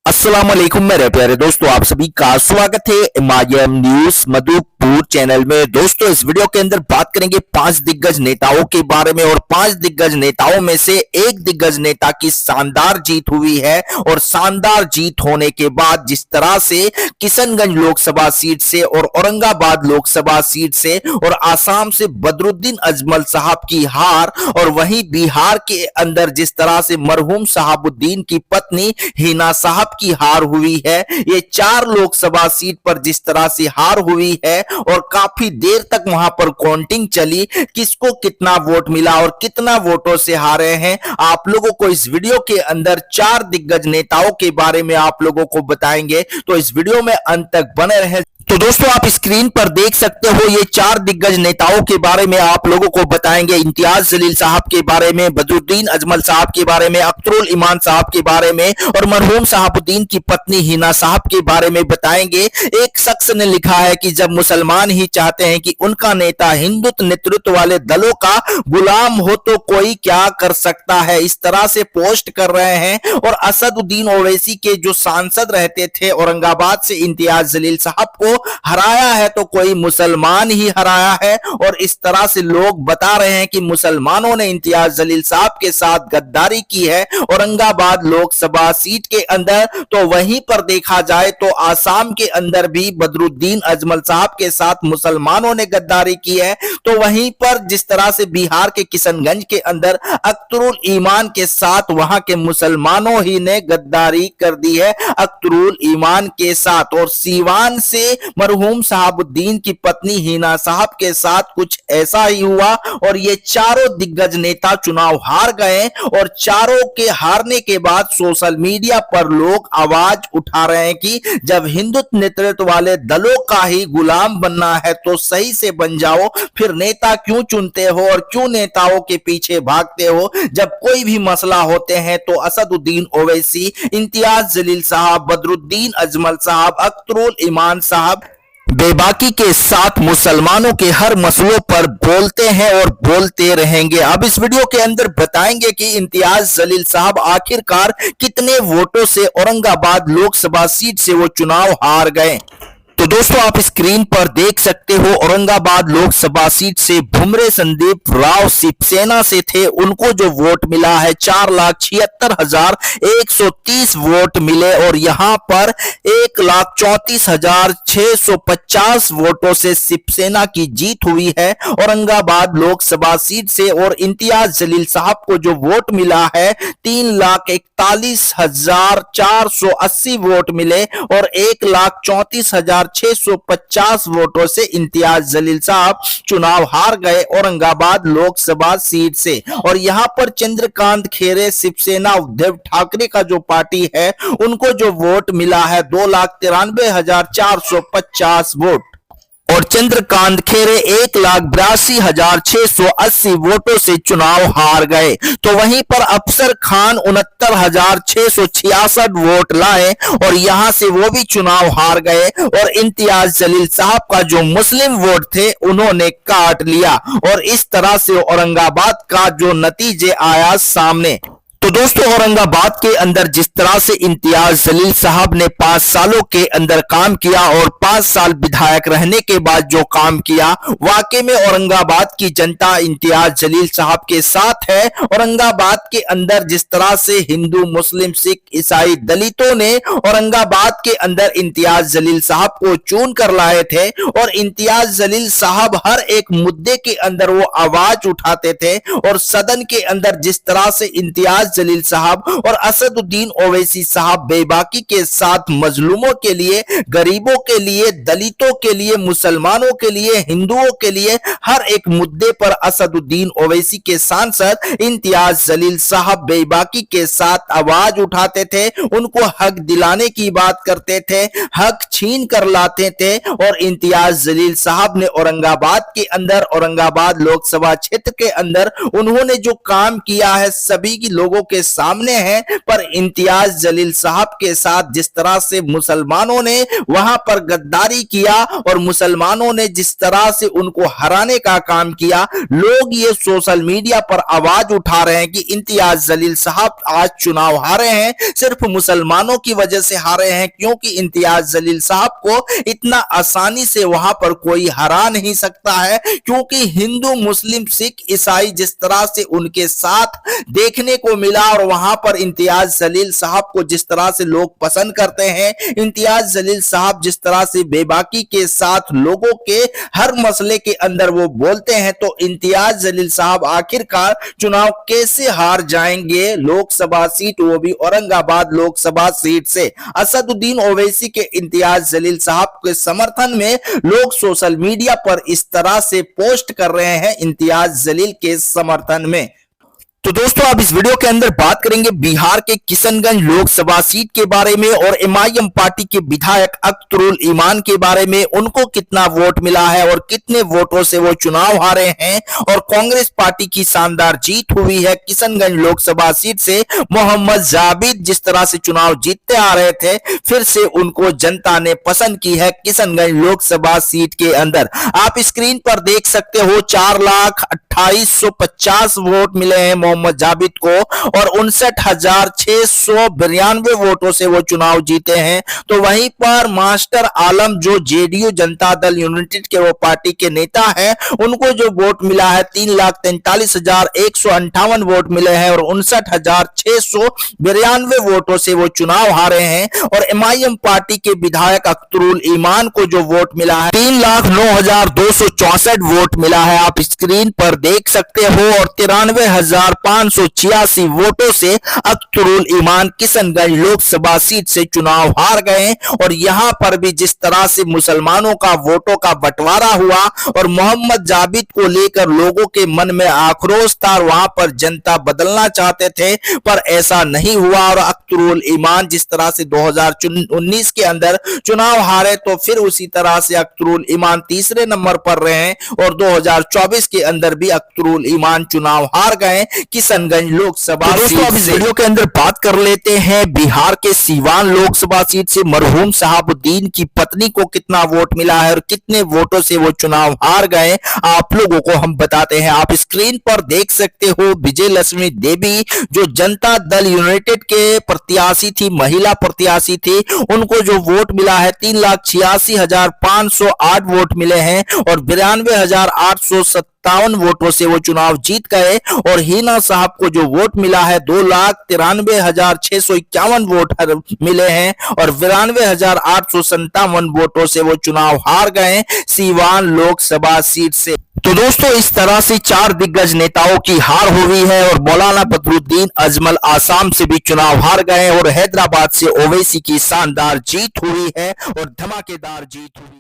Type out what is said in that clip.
अस्सलाम वालेकुम मेरे प्यारे दोस्तों, आप सभी का स्वागत है एमआईएम न्यूज मधुपुर चैनल में। दोस्तों, इस वीडियो के अंदर बात करेंगे 5 दिग्गज नेताओं के बारे में और 5 दिग्गज नेताओं में से एक दिग्गज नेता की शानदार जीत हुई है। और शानदार जीत होने के बाद जिस तरह से किशनगंज लोकसभा सीट से और औरंगाबाद लोकसभा सीट से और आसाम से बदरुद्दीन अजमल साहब की हार, और वहीं बिहार के अंदर जिस तरह से मरहूम शहाबुद्दीन की पत्नी हिना साहब की हार हुई है, ये 4 लोकसभा सीट पर जिस तरह से हार हुई है और काफी देर तक वहां पर काउंटिंग चली, किसको कितना वोट मिला और कितना वोटों से हारे हैं, आप लोगों को इस वीडियो के अंदर 4 दिग्गज नेताओं के बारे में आप लोगों को बताएंगे। तो इस वीडियो में अंत तक बने रहें। तो दोस्तों, आप स्क्रीन पर देख सकते हो, ये 4 दिग्गज नेताओं के बारे में आप लोगों को बताएंगे। इम्तियाज जलील साहब के बारे में, बदरुद्दीन अजमल साहब के बारे में, अख्तरुल ईमान साहब के बारे में और मरहूम शहाबुद्दीन की पत्नी हिना साहब के बारे में बताएंगे। एक शख्स ने लिखा है कि जब मुसलमान ही चाहते हैं कि उनका नेता हिंदुत्व नेतृत्व वाले दलों का गुलाम हो तो कोई क्या कर सकता है, इस तरह से पोस्ट कर रहे हैं। और असदुद्दीन ओवैसी के जो सांसद रहते थे औरंगाबाद से, इम्तियाज जलील साहब को हराया है तो कोई मुसलमान ही हराया है। और इस तरह से लोग बता रहे हैं कि मुसलमानों ने इम्तियाज जलील साहब के साथ गद्दारी की है औरंगाबाद लोकसभा सीट के अंदर। तो वहीं पर देखा जाए तो आसाम के अंदर भी बदरुद्दीन अजमल साहब के साथ मुसलमानों ने गद्दारी की है। तो वहीं पर जिस तरह से बिहार के किशनगंज के अंदर अख्तरुल ईमान के साथ वहां के मुसलमानों ही ने गद्दारी कर दी है अख्तरुल ईमान के साथ। और सीवान से मरहूम शहाबुद्दीन की पत्नी हिना साहब के साथ कुछ ऐसा ही हुआ और ये चारों दिग्गज नेता चुनाव हार गए। और चारों के हारने के बाद सोशल मीडिया पर लोग आवाज उठा रहे हैं कि जब हिंदुत्व नेतृत्व वाले दलों का ही गुलाम बनना है तो सही से बन जाओ, फिर नेता क्यों चुनते हो और क्यों नेताओं के पीछे भागते हो। जब कोई भी मसला होते हैं तो असदुद्दीन ओवैसी, इम्तियाज जलील साहब, बदरुद्दीन अजमल साहब, अख्तरुल ईमान साहब बेबाकी के साथ मुसलमानों के हर मसलों पर बोलते हैं और बोलते रहेंगे। अब इस वीडियो के अंदर बताएंगे कि इम्तियाज जलील साहब आखिरकार कितने वोटों से औरंगाबाद लोकसभा सीट से वो चुनाव हार गए। तो दोस्तों, आप स्क्रीन पर देख सकते हो, औरंगाबाद लोकसभा सीट से भुमरे संदीप राव शिवसेना से थे, उनको जो वोट मिला है 4,76,130 वोट मिले। और यहां पर 1,34,650 वोटों से शिवसेना की जीत हुई है औरंगाबाद लोकसभा सीट से। और इम्तियाज जलील साहब को जो वोट मिला है 3,41,480 वोट मिले और 1,34,650 वोटों से इम्तियाज जलील साहब चुनाव हार गए औरंगाबाद लोकसभा सीट से। और यहां पर चंद्रकांत खेरे शिवसेना उद्धव ठाकरे का जो पार्टी है, उनको जो वोट मिला है 2,93,450 वोट और चंद्रकांत खेरे 1,82,680 वोटों से चुनाव हार गए। तो वहीं पर अफसर खान 69,666 वोट लाए और यहां से वो भी चुनाव हार गए। और इम्तियाज जलील साहब का जो मुस्लिम वोट थे उन्होंने काट लिया। और इस तरह से औरंगाबाद का जो नतीजे आया सामने। तो दोस्तों, औरंगाबाद के अंदर जिस तरह से इम्तियाज जलील साहब ने 5 सालों के अंदर काम किया और 5 साल विधायक रहने के बाद जो काम किया, वाकई में औरंगाबाद की जनता इम्तियाज जलील साहब के साथ है। औरंगाबाद के अंदर जिस तरह से हिंदू, मुस्लिम, सिख, ईसाई, दलितों ने औरंगाबाद के अंदर इम्तियाज जलील साहब को चुन कर लाए थे और इम्तियाज जलील साहब हर एक मुद्दे के अंदर वो आवाज उठाते थे। और सदन के अंदर जिस तरह से इम्तियाज जलील साहब और असदुद्दीन ओवैसी साहब बेबाकी के साथ मजलूमों के लिए, गरीबों के लिए, दलितों के लिए, मुसलमानों के लिए, हिंदुओं के लिए हर एक मुद्दे पर असदुद्दीन ओवैसी के सांसद इम्तियाज जलील साहब बेबाकी के साथ आवाज उठाते थे, उनको हक दिलाने की बात करते थे, हक छीन कर लाते थे। और इम्तियाज जलील साहब ने औरंगाबाद के अंदर, औरंगाबाद लोकसभा क्षेत्र के अंदर उन्होंने जो काम किया है, सभी की लोगों के सामने है। पर इम्तियाज जलील साहब के साथ जिस तरह से मुसलमानों ने वहां पर गद्दारी किया और मुसलमानों ने जिस तरह से उनको हराने का काम किया, लोग ये सोशल मीडिया पर आवाज उठा रहे हैं कि इम्तियाज जलील साहब आज चुनाव हारे हैं, सिर्फ मुसलमानों की वजह से हारे हैं, क्योंकि इम्तियाज जलील साहब को इतना आसानी से वहां पर कोई हरा नहीं सकता है, क्योंकि हिंदू मुस्लिम सिख ईसाई जिस तरह से उनके साथ देखने को मिला और वहां पर इम्तियाज जलील साहब को जिस तरह से लोग पसंद करते हैं, इम्तियाज जलील साहब जिस तरह से बेबाकी के साथ लोगों के हर मसले के अंदर वो बोलते हैं, तो इम्तियाज जलील साहब आखिरकार चुनाव कैसे हार जाएंगे लोकसभा सीट, वो भी औरंगाबाद लोकसभा सीट से। असदुद्दीन ओवैसी के इम्तियाज जलील साहब के समर्थन में लोग सोशल मीडिया पर इस तरह से पोस्ट कर रहे हैं इम्तियाज जलील के समर्थन में। तो दोस्तों आप इस वीडियो के अंदर बात करेंगे बिहार के किशनगंज लोकसभा सीट के बारे में और एमआईएम पार्टी के विधायक अख्तरुल ईमान के बारे में, उनको कितना वोट मिला है और कितने वोटों से वो चुनाव हारे हैं, और कांग्रेस पार्टी की शानदार जीत हुई है किशनगंज लोकसभा सीट से। मोहम्मद जाबिद जिस तरह से चुनाव जीतते आ रहे थे, फिर से उनको जनता ने पसंद की है किशनगंज लोकसभा सीट के अंदर। आप स्क्रीन पर देख सकते हो 4,28,50 वोट मिले हैं मोहम्मद जाबिद को और 59,692 वोटों से वो चुनाव जीते हैं। तो वहीं पर मास्टर आलम जो जेडीयू जनता दल यूनाइटेड के वो पार्टी के नेता हैं, उनको जो वोट मिला है 3,43,158 वोट मिले हैं और 59,692 वोटों से वो चुनाव हारे हैं। और एमआईएम पार्टी के विधायक अख्तरुल ईमान को जो वोट मिला है 3,09,264 वोट मिला है, आप स्क्रीन पर देख सकते हो। और 93,586 वोटों से अख्तरुल ईमान किशनगंज लोकसभा सीट से चुनाव हार गए। और यहां पर भी जिस तरह से मुसलमानों का वोटों का बंटवारा हुआ और मोहम्मद जाबिद को लेकर लोगों के मन में आक्रोश था, वहां पर जनता बदलना चाहते थे, पर ऐसा नहीं हुआ। और अख्तरुल ईमान जिस तरह से 2019 के अंदर चुनाव हारे, तो फिर उसी तरह से अख्तरुल ईमान तीसरे नंबर पर रहे और 2024 के अंदर भी अख्तरुल ईमान चुनाव हार गए किशनगंज लोकसभा सीट से। इस वीडियो के अंदर बात कर लेते हैं बिहार के सीवान लोकसभा सीट से मरहूम शहाबुद्दीन की पत्नी को कितना वोट मिला है और कितने वोटों से वो चुनाव हार गए, आप लोगों को हम बताते हैं। आप स्क्रीन पर देख सकते हो विजय लक्ष्मी देवी जो जनता दल यूनाइटेड के प्रत्याशी थी, महिला प्रत्याशी थी, उनको जो वोट मिला है 3,86,508 वोट मिले हैं और 92,857 वोटों से वो चुनाव जीत गए। और हिना साहब को जो वोट मिला है 2,93,651 वोट मिले हैं और 92,857 वोटों से वो चुनाव हार गए सीवान लोकसभा सीट से। तो दोस्तों इस तरह से 4 दिग्गज नेताओं की हार हुई है और मौलाना बदरुद्दीन अजमल आसाम से भी चुनाव हार गए और हैदराबाद से ओवैसी की शानदार जीत हुई है और धमाकेदार जीत हुई।